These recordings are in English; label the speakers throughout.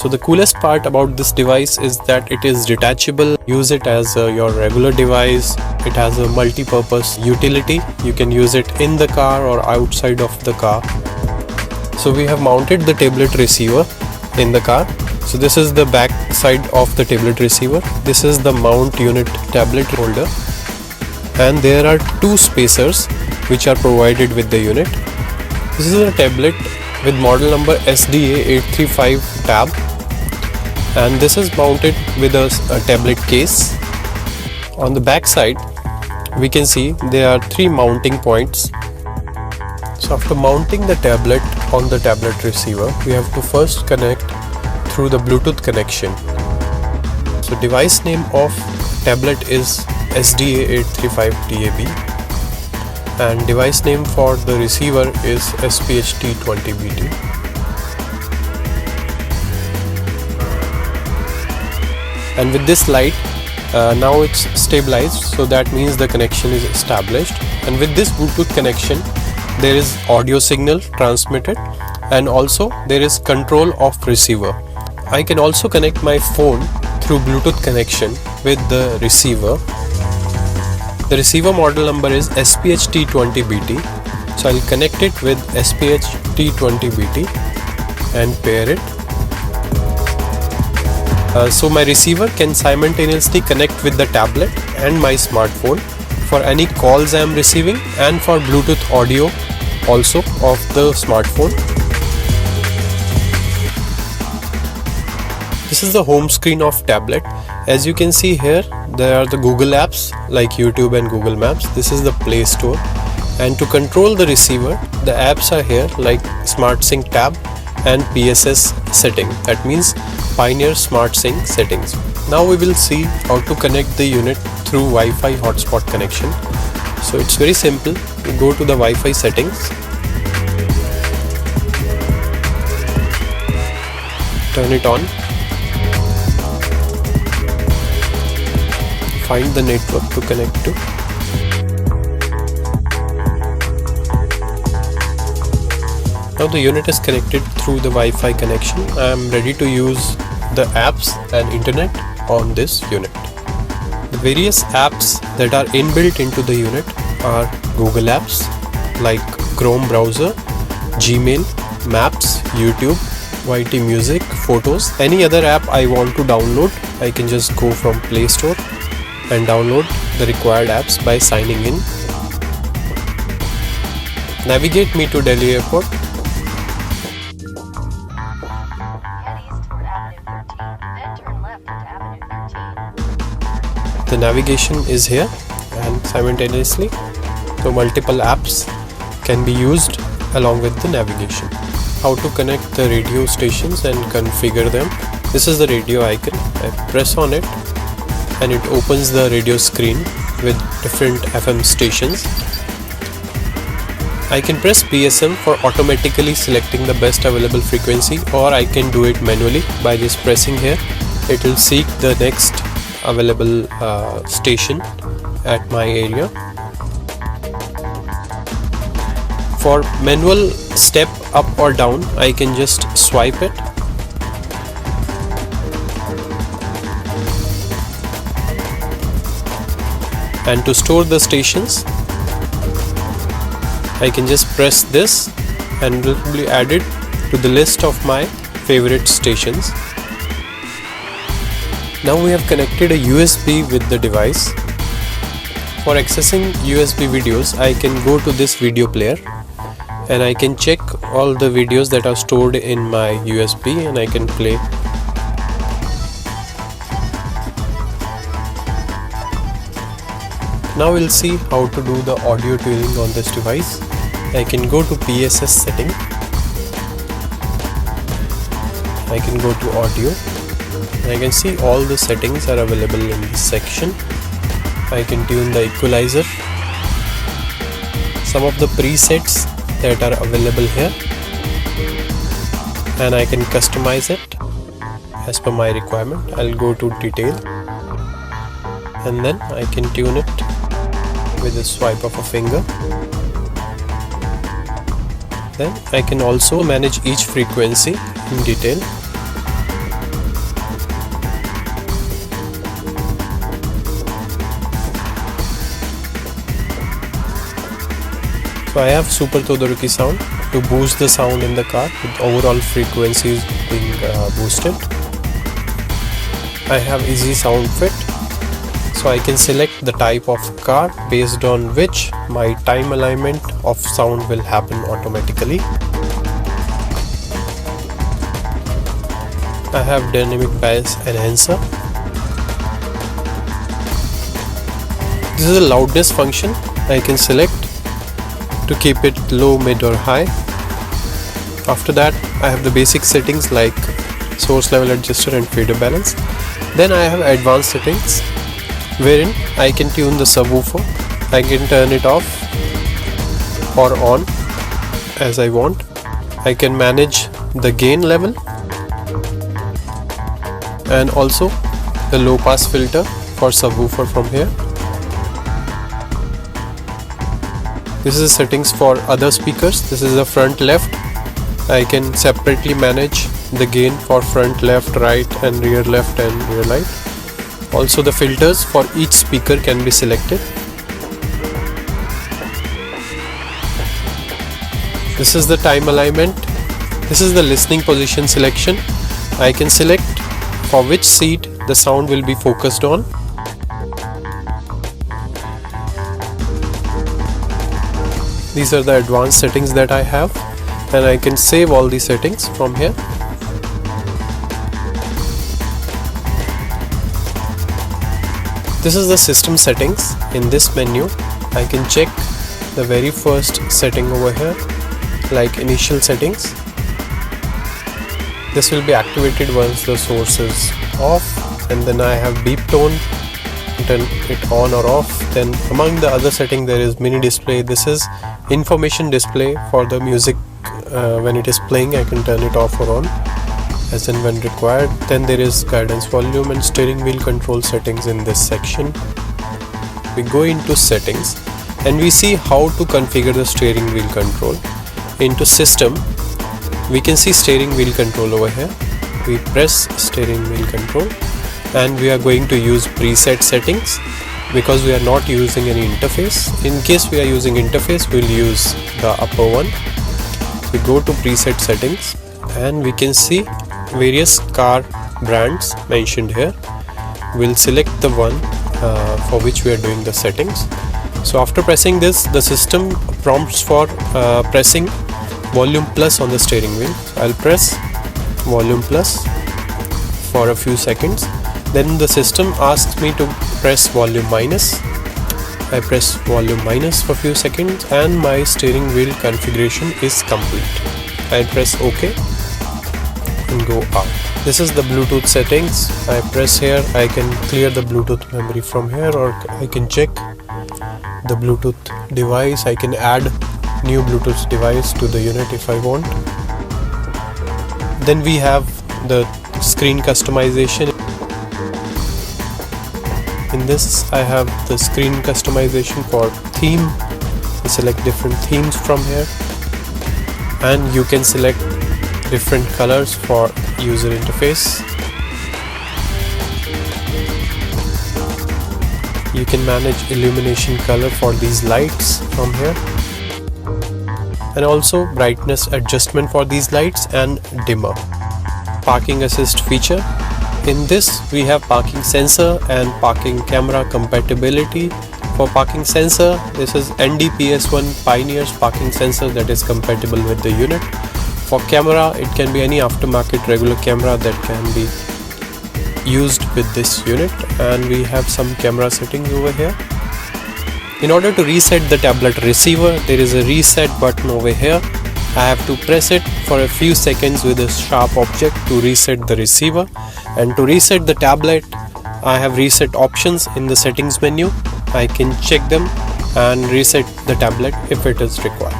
Speaker 1: So the coolest part about this device is that it is detachable. Use it as your regular device. It has a multi-purpose utility. You can use it in the car or outside of the car. So we have mounted the tablet receiver in the car. So this is the back side of the tablet receiver. This is the mount unit tablet holder, and there are two spacers which are provided with the unit. This is a tablet with model number SDA835 tab, and this is mounted with a tablet case. On the back side we can see there are three mounting points. So after mounting the tablet on the tablet receiver, we have to first connect through the Bluetooth connection. So device name of tablet is SDA835 TAB, and device name for the receiver is SPH-T20BT. And with this light, now it's stabilized, so that means the connection is established. And with this Bluetooth connection, there is audio signal transmitted, and also there is control of receiver. I can also connect my phone through Bluetooth connection with the receiver. The receiver model number is SPH-T20BT. So I'll connect it with SPH-T20BT and pair it. So my receiver can simultaneously connect with the tablet and my smartphone for any calls I am receiving, and for Bluetooth audio also of the smartphone. This is the home screen of tablet. As you can see here, there are the Google apps like YouTube and Google Maps. This is the Play Store, and to control the receiver, the apps are here like SmartSync tab and PSS setting. That means Pioneer Smart Sync settings. Now we will see how to connect the unit through Wi-Fi hotspot connection. So it's very simple. You go to the Wi-Fi settings, turn it on, find the network to connect to. Now the unit is connected through the Wi-Fi connection. I am ready to use the apps and internet on this unit. The various apps that are inbuilt into the unit are Google apps like Chrome browser, Gmail, Maps, YouTube, YT Music, Photos. Any other app I want to download, I can just go from Play Store and download the required apps by signing in. Navigate me to Delhi Airport. The navigation is here, and simultaneously so multiple apps can be used along with the navigation. How to connect the radio stations and configure them. This is the radio icon. I press on it and it opens the radio screen with different FM stations. I can press PSM for automatically selecting the best available frequency, or I can do it manually by just pressing here. It will seek the next available station at my area. For manual step up or down, I can just swipe it. And to store the stations, I can just press this and it will be added to the list of my favorite stations. Now we have connected a USB with the device. For accessing USB videos, I can go to this video player and I can check all the videos that are stored in my USB and I can play. Now we'll see how to do the audio tuning on this device. I can go to PSS setting. I can go to audio. I can see all the settings are available in this section. I can tune the equalizer. Some of the presets that are available here, and I can customize it as per my requirement. I'll go to detail and then I can tune it with a swipe of a finger. Then I can also manage each frequency in detail. So I have Super Todoroki sound to boost the sound in the car with overall frequencies being boosted. I have Easy Sound Fit, so I can select the type of car based on which my time alignment of sound will happen automatically. I have Dynamic Bass Enhancer. This is a loudness function. I can select to keep it low, mid or high. After that I have the basic settings like source level adjuster and fader balance. Then I have advanced settings wherein I can tune the subwoofer. I can turn it off or on as I want. I can manage the gain level and also the low pass filter for subwoofer from here. This is settings for other speakers. This is the front left. I can separately manage the gain for front left, right and rear left and rear right. Also the filters for each speaker can be selected. This is the time alignment. This is the listening position selection. I can select for which seat the sound will be focused on. These are the advanced settings that I have, and I can save all these settings from here. This is the system settings. In this menu I can check the very first setting over here, like initial settings. This will be activated once the source is off, and then I have beep tone, turn it on or off. Then among the other setting there is mini display. This is information display for the music. When it is playing I can turn it off or on as and when required. Then there is guidance volume and steering wheel control settings in this section. We go into settings and we see how to configure the steering wheel control. Into system we can see steering wheel control over here. We press steering wheel control and we are going to use preset settings because we are not using any interface. In case we are using interface, we'll use the upper one. We go to preset settings and we can see various car brands mentioned here. We'll select the one for which we are doing the settings. So after pressing this, the system prompts for pressing volume plus on the steering wheel. So I'll press volume plus for a few seconds. Then the system asks me to press volume minus. I press volume minus for a few seconds and my steering wheel configuration is complete. I press OK and go out. This is the Bluetooth settings. I press here. I can clear the Bluetooth memory from here, or I can check the Bluetooth device. I can add new Bluetooth device to the unit if I want. Then we have the screen customization. In this I have the screen customization for theme. You select different themes from here and you can select different colors for user interface. You can manage illumination color for these lights from here, and also brightness adjustment for these lights and dimmer. Parking assist feature. In this we have parking sensor and parking camera compatibility. For parking sensor, this is NDPS1 Pioneer's parking sensor that is compatible with the unit. For camera, it can be any aftermarket regular camera that can be used with this unit, and we have some camera settings over here. In order to reset the tablet receiver, there is a reset button over here. I have to press it for a few seconds with a sharp object to reset the receiver. And to reset the tablet, I have reset options in the settings menu. I can check them and reset the tablet if it is required.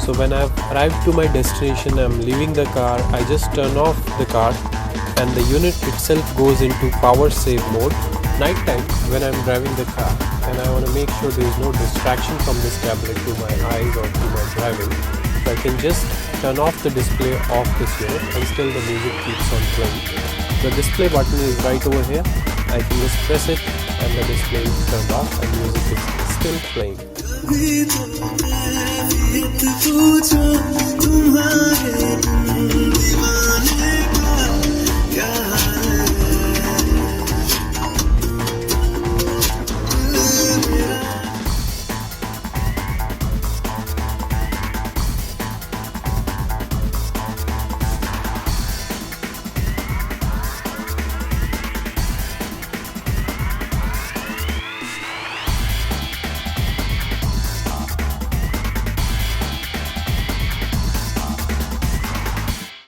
Speaker 1: So when I've arrived to my destination, I'm leaving the car, I just turn off the car and the unit itself goes into power save mode. Night time when I'm driving the car, and I want to make sure there is no distraction from this tablet to my eyes or to my driving. So I can just turn off the display of this unit and still the music keeps on playing. The display button is right over here. I can just press it and the display is turned off and music is still playing.